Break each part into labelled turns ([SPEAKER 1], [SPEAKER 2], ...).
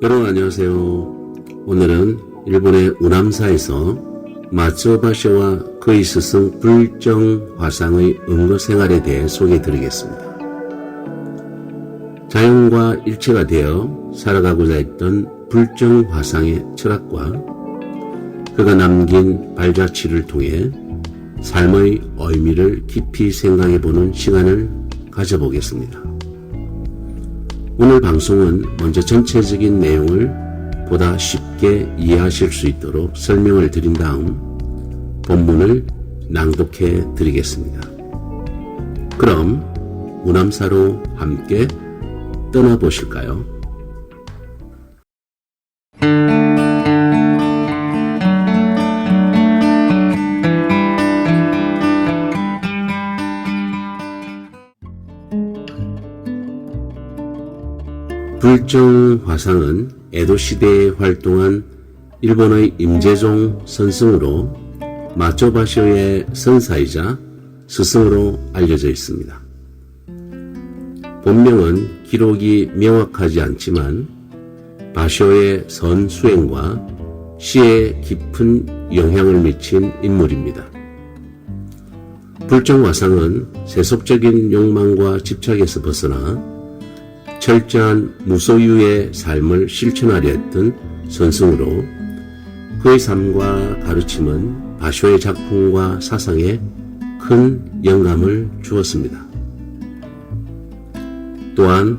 [SPEAKER 1] 여러분 안녕하세요. 오늘은 일본의 우남사에서 마츠오바쇼와 그의 스승 불정화상의 은거생활에 대해 소개해드리겠습니다. 자연과 일체가 되어 살아가고자 했던 불정화상의 철학과 그가 남긴 발자취를 통해 삶의 의미를 깊이 생각해보는 시간을 가져보겠습니다. 오늘 방송은 먼저 전체적인 내용을 보다 쉽게 이해하실 수 있도록 설명을 드린 다음 본문을 낭독해 드리겠습니다. 그럼 우남사로 함께 떠나보실까요? 불정화상은 에도시대에 활동한 일본의 임재종 선승으로 마초바쇼의 선사이자 스승으로 알려져 있습니다. 본명은 기록이 명확하지 않지만 바쇼의 선수행과 시에 깊은 영향을 미친 인물입니다. 불정화상은 세속적인 욕망과 집착에서 벗어나 철저한 무소유의 삶을 실천하려 했던 선승으로 그의 삶과 가르침은 바쇼의 작품과 사상에 큰 영감을 주었습니다. 또한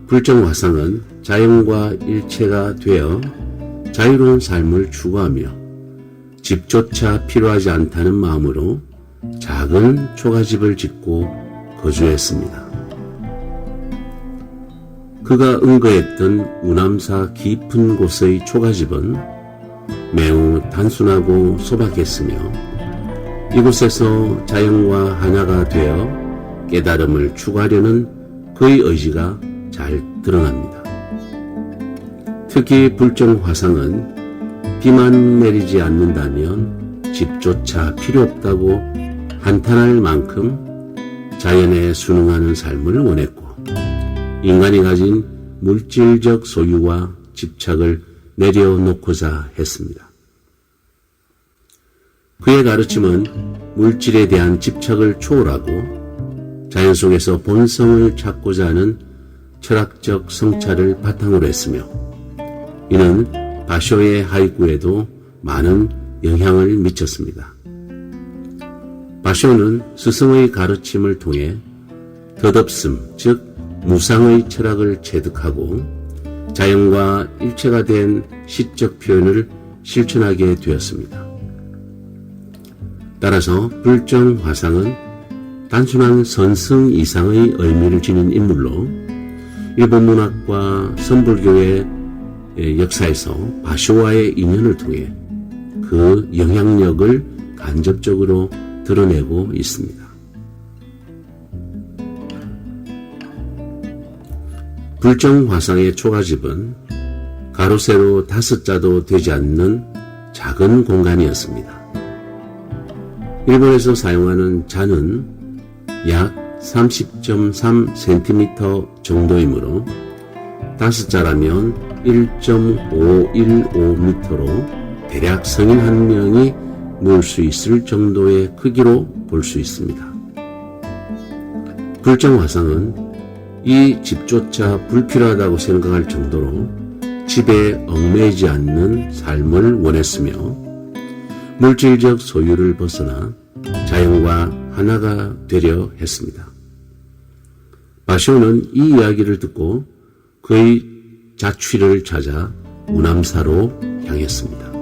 [SPEAKER 1] 불정화상은 자연과 일체가 되어 자유로운 삶을 추구하며 집조차 필요하지 않다는 마음으로 작은 초가집을 짓고 거주했습니다. 그가 은거했던 우남사 깊은 곳의 초가집은 매우 단순하고 소박했으며 이곳에서 자연과 하나가 되어 깨달음을 추구하려는 그의 의지가 잘 드러납니다. 특히 불정화상은 비만 내리지 않는다면 집조차 필요 없다고 한탄할 만큼 자연에 순응하는 삶을 원했고 인간이 가진 물질적 소유와 집착을 내려놓고자 했습니다. 그의 가르침은 물질에 대한 집착을 초월하고 자연 속에서 본성을 찾고자 하는 철학적 성찰을 바탕으로 했으며 이는 바쇼의 하이쿠에도 많은 영향을 미쳤습니다. 바쇼는 스승의 가르침을 통해 덧없음, 즉 무상의 철학을 체득하고 자연과 일체가 된 시적 표현을 실천하게 되었습니다. 따라서 불정화상은 단순한 선승 이상의 의미를 지닌 인물로 일본 문학과 선불교의 역사에서 바쇼와의 인연을 통해 그 영향력을 간접적으로 드러내고 있습니다. 불정화상의 초가집은 가로 세로 5자도 되지 않는 작은 공간이었습니다. 일본에서 사용하는 자는 약 30.3cm 정도이므로 5자라면 1.515m로 대략 성인 한 명이 누울 수 있을 정도의 크기로 볼 수 있습니다. 불정화상은 이 집조차 불필요하다고 생각할 정도로 집에 얽매이지 않는 삶을 원했으며 물질적 소유를 벗어나 자연과 하나가 되려 했습니다. 바쇼는 이 이야기를 듣고 그의 자취를 찾아 우남사로 향했습니다.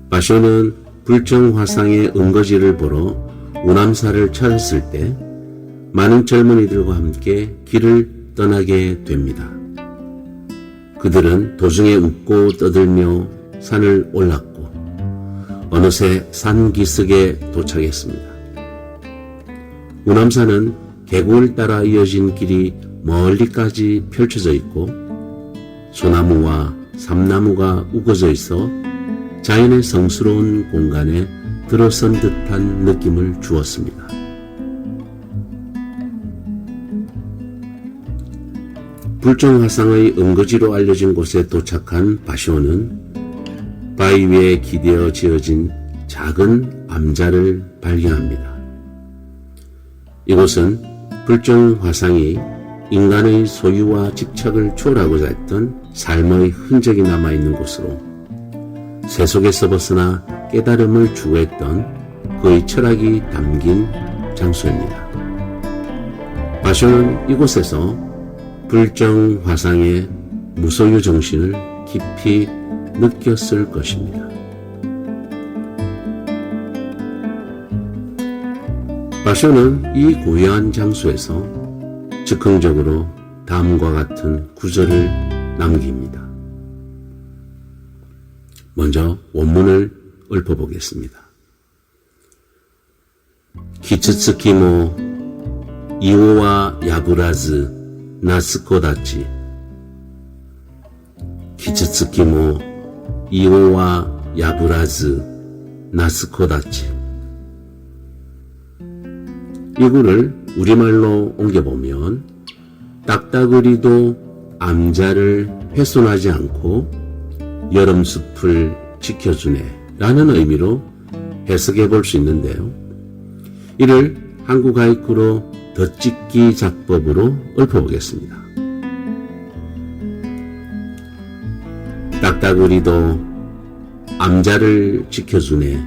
[SPEAKER 1] 바쇼는 불정화상의 은거지를 보러 우남사를 찾았을 때 많은 젊은이들과 함께 길을 떠나게 됩니다. 그들은 도중에 웃고 떠들며 산을 올랐고 어느새 산 기슭에 도착했습니다. 우남산은 계곡을 따라 이어진 길이 멀리까지 펼쳐져 있고 소나무와 삼나무가 우거져 있어 자연의 성스러운 공간에 들어선 듯한 느낌을 주었습니다. 불정화상의 은거지로 알려진 곳에 도착한 바쇼는 바위 위에 기대어 지어진 작은 암자를 발견합니다. 이곳은 불정화상이 인간의 소유와 집착을 초월하고자 했던 삶의 흔적이 남아있는 곳으로 세속에서 벗어나 깨달음을 추구했던 그의 철학이 담긴 장소입니다. 바쇼는 이곳에서 불정화상의 무소유 정신을 깊이 느꼈을 것입니다. 바쇼는 이 고요한 장소에서 즉흥적으로 다음과 같은 구절을 남깁니다. 먼저 원문을 읊어보겠습니다. 키츠츠키 모 이오와 야부라즈 나스코다치 키츠츠키 모 이오와 야부라즈 나스코다치. 이 구를 우리말로 옮겨보면 딱따구리도 암자를 훼손하지 않고 여름숲을 지켜주네 라는 의미로 해석해 볼 수 있는데요. 이를 한국 하이쿠로 덧짓기 작법으로 읊어보겠습니다. 딱따구리도 암자를 지켜주네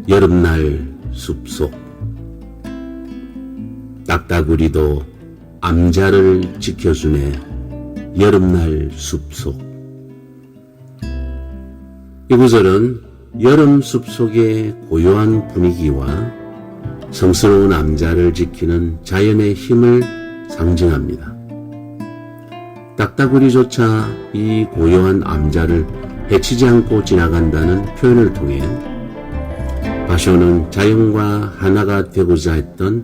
[SPEAKER 1] 여름날 숲속. 딱따구리도 암자를 지켜주네 여름날 숲속. 이 구절은 여름 숲속의 고요한 분위기와 성스러운 암자를 지키는 자연의 힘을 상징합니다. 딱따구리조차 이 고요한 암자를 해치지 않고 지나간다는 표현을 통해 바쇼는 자연과 하나가 되고자 했던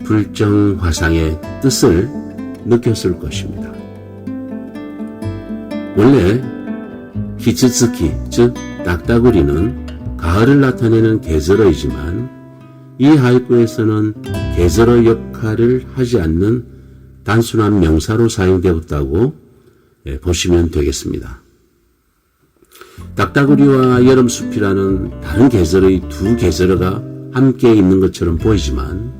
[SPEAKER 1] 불정화상의 뜻을 느꼈을 것입니다. 원래 키츠츠키, 즉 딱따구리는 가을을 나타내는 계절어이지만 이 하이쿠에서는 계절어 역할을 하지 않는 단순한 명사로 사용되었다고 보시면 되겠습니다. 딱따구리와 여름숲이라는 다른 계절의 두 계절어가 함께 있는 것처럼 보이지만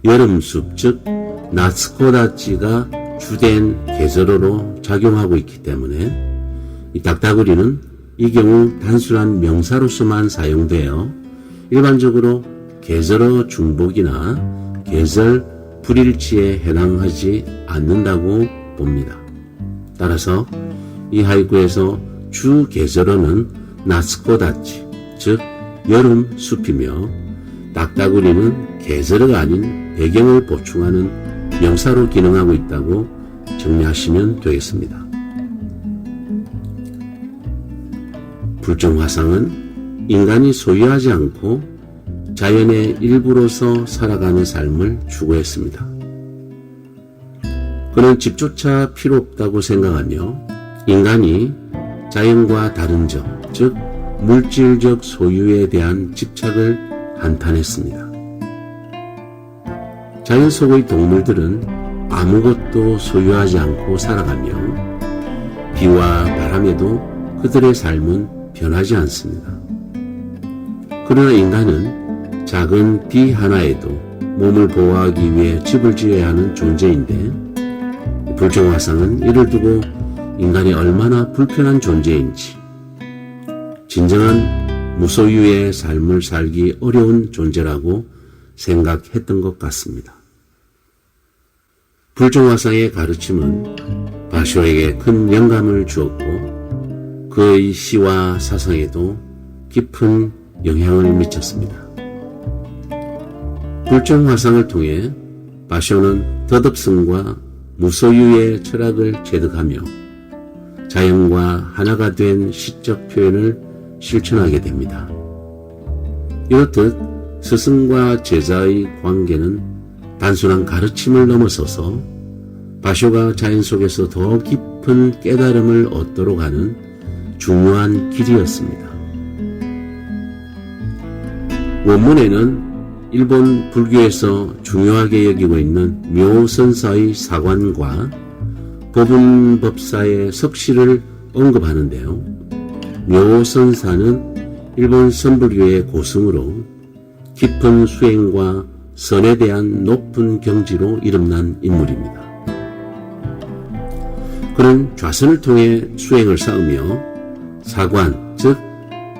[SPEAKER 1] 여름숲, 즉 나스코다치가 주된 계절어로 작용하고 있기 때문에 이 딱따구리는 이 경우 단순한 명사로서만 사용되어 일반적으로 계절어 중복이나 계절 불일치에 해당하지 않는다고 봅니다. 따라서 이 하이쿠에서 주 계절어는 나스코다치, 즉 여름 숲이며 딱따구리는 계절어가 아닌 배경을 보충하는 명사로 기능하고 있다고 정리하시면 되겠습니다. 불정화상은 인간이 소유하지 않고 자연의 일부로서 살아가는 삶을 추구했습니다. 그는 집조차 필요 없다고 생각하며 인간이 자연과 다른 점, 즉 물질적 소유에 대한 집착을 한탄했습니다. 자연 속의 동물들은 아무것도 소유하지 않고 살아가며 비와 바람에도 그들의 삶은 변하지 않습니다. 그러나 인간은 작은 비 하나에도 몸을 보호하기 위해 집을 지어야 하는 존재인데 불정화상은 이를 두고 인간이 얼마나 불편한 존재인지, 진정한 무소유의 삶을 살기 어려운 존재라고 생각했던 것 같습니다. 불정화상의 가르침은 바쇼에게 큰 영감을 주었고 그의 시와 사상에도 깊은 영향을 미쳤습니다. 불정화상을 통해 바쇼는 덧없음과 무소유의 철학을 체득하며 자연과 하나가 된 시적 표현을 실천하게 됩니다. 이렇듯 스승과 제자의 관계는 단순한 가르침을 넘어서서 바쇼가 자연 속에서 더 깊은 깨달음을 얻도록 하는 중요한 길이었습니다. 원문에는 일본 불교에서 중요하게 여기고 있는 묘선사의 사관과 법운법사의 석실을 언급하는데요. 묘선사는 일본 선불교의 고승으로 깊은 수행과 선에 대한 높은 경지로 이름난 인물입니다. 그는 좌선을 통해 수행을 쌓으며 사관, 즉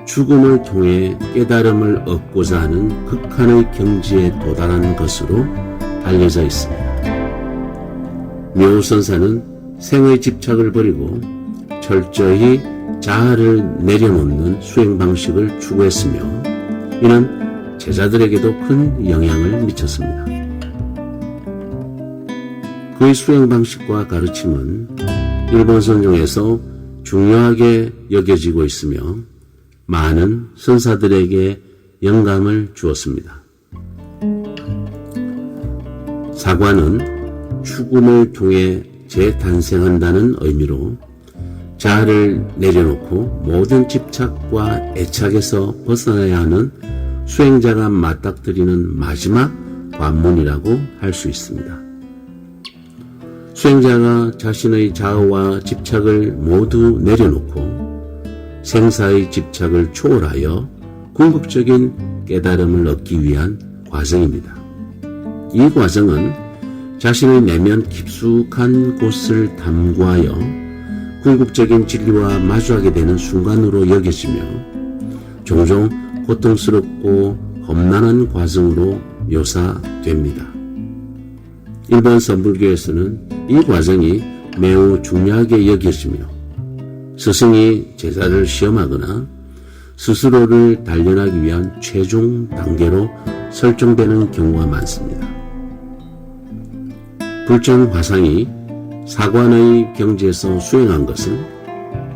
[SPEAKER 1] 죽음을 통해 깨달음을 얻고자 하는 극한의 경지에 도달한 것으로 알려져 있습니다. 묘선사는 생의 집착을 버리고 철저히 자아를 내려놓는 수행 방식을 추구했으며 이는 제자들에게도 큰 영향을 미쳤습니다. 그의 수행 방식과 가르침은 일본 선종에서 중요하게 여겨지고 있으며 많은 선사들에게 영감을 주었습니다. 사관은 죽음을 통해 재탄생한다는 의미로 자아를 내려놓고 모든 집착과 애착에서 벗어나야 하는 수행자가 맞닥뜨리는 마지막 관문이라고 할 수 있습니다. 수행자가 자신의 자아와 집착을 모두 내려놓고 생사의 집착을 초월하여 궁극적인 깨달음을 얻기 위한 과정입니다. 이 과정은 자신의 내면 깊숙한 곳을 탐구하여 궁극적인 진리와 마주하게 되는 순간으로 여겨지며 종종 고통스럽고 험난한 과정으로 묘사됩니다. 일본 선불교에서는 이 과정이 매우 중요하게 여겨지며 스승이 제자를 시험하거나 스스로를 단련하기 위한 최종 단계로 설정되는 경우가 많습니다. 불정 화상이 사관의 경지에서 수행한 것은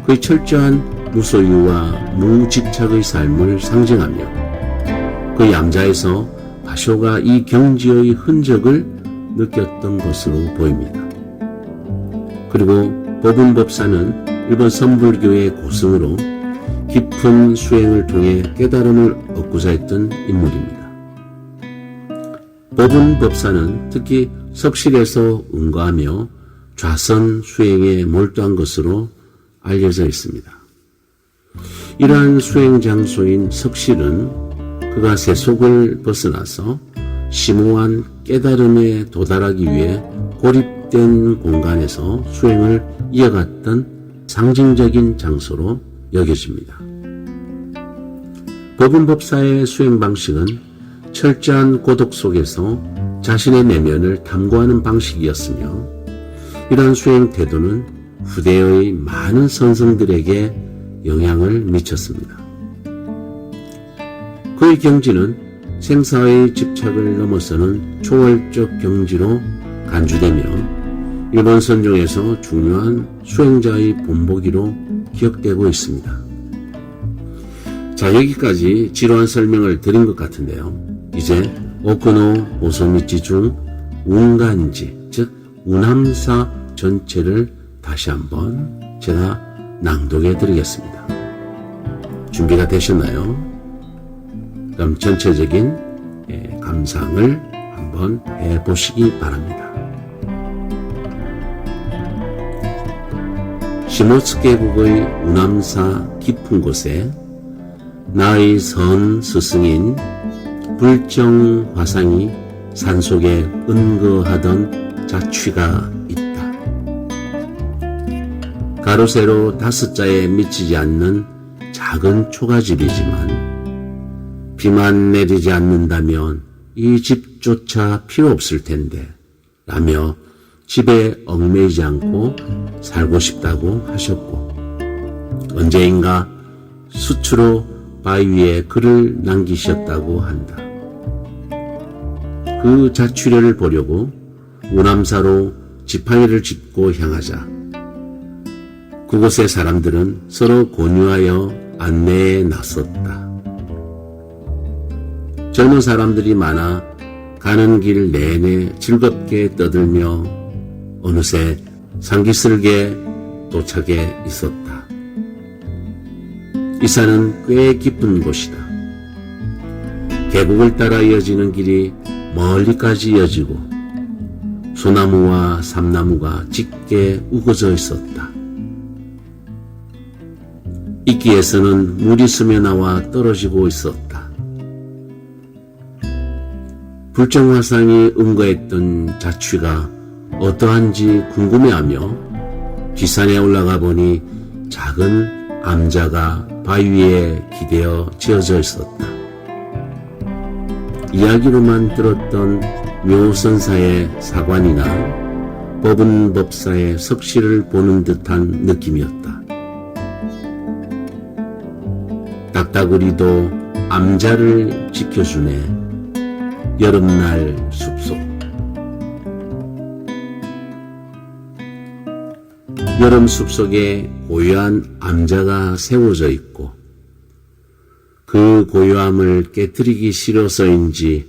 [SPEAKER 1] 그의 철저한 무소유와 무집착의 삶을 상징하며 그의 암자에서 바쇼가 이 경지의 흔적을 느꼈던 것으로 보입니다. 그리고 법운법사는 일본 선불교의 고승으로 깊은 수행을 통해 깨달음을 얻고자 했던 인물입니다. 법운법사는 특히 석실에서 응거하며 좌선 수행에 몰두한 것으로 알려져 있습니다. 이러한 수행 장소인 석실은 그가 세속을 벗어나서 심오한 깨달음에 도달하기 위해 고립된 공간에서 수행을 이어갔던 상징적인 장소로 여겨집니다. 법운법사의 수행 방식은 철저한 고독 속에서 자신의 내면을 탐구하는 방식이었으며 이러한 수행 태도는 후대의 많은 선생들에게 영향을 미쳤습니다. 그의 경지는 생사의 집착을 넘어서는 초월적 경지로 간주되며 일본 선종에서 중요한 수행자의 본보기로 기억되고 있습니다. 자, 여기까지 지루한 설명을 드린 것 같은데요. 이제 오쿠노 오소미치 중 운간지, 즉 운함사 전체를 다시 한번 제가 낭독해 드리겠습니다. 준비가 되셨나요? 그럼 전체적인 감상을 한번 해보시기 바랍니다. 시모츠계국의 운함사 깊은 곳에 나의 선 스승인 불정 화상이 산속에 은거하던 자취가 있다. 가로 세로 5자에 미치지 않는 작은 초가집이지만 비만 내리지 않는다면 이 집조차 필요 없을 텐데 라며 집에 얽매이지 않고 살고 싶다고 하셨고 언제인가 수추로 바위 위에 글을 남기셨다고 한다. 그 자취료를 보려고 운함사로 지팡이를 짚고 향하자 그곳의 사람들은 서로 권유하여 안내에 나섰다. 젊은 사람들이 많아 가는 길 내내 즐겁게 떠들며 어느새 상기슬게 도착해 있었다. 이 산은 꽤 깊은 곳이다. 계곡을 따라 이어지는 길이 멀리까지 이어지고 소나무와 삼나무가 짙게 우거져 있었다. 이끼에서는 물이 스며나와 떨어지고 있었다. 불정화상이 응거했던 자취가 어떠한지 궁금해하며 뒷산에 올라가 보니 작은 암자가 바위 위에 기대어 지어져 있었다. 이야기로만 들었던 묘선사의 사관이나 법은법사의 석실을 보는 듯한 느낌이었다. 딱따구리도 암자를 지켜주네. 여름날 숲속. 여름 숲속에 고요한 암자가 세워져 있고 그 고요함을 깨뜨리기 싫어서인지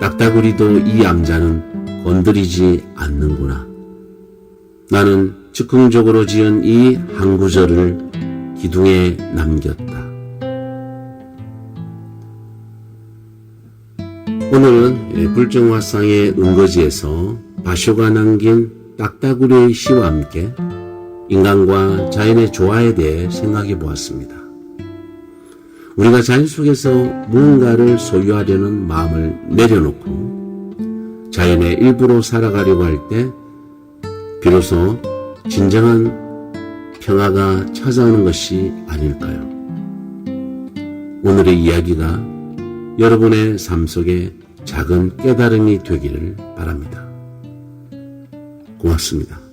[SPEAKER 1] 딱따구리도 이 암자는 건드리지 않는구나. 나는 즉흥적으로 지은 이 한 구절을 기둥에 남겼다. 오늘은 불정화상의 은거지에서 바쇼가 남긴 딱따구리의 시와 함께 인간과 자연의 조화에 대해 생각해 보았습니다. 우리가 자연 속에서 무언가를 소유하려는 마음을 내려놓고 자연의 일부로 살아가려고 할 때 비로소 진정한 평화가 찾아오는 것이 아닐까요? 오늘의 이야기가 여러분의 삶 속에 작은 깨달음이 되기를 바랍니다. 고맙습니다.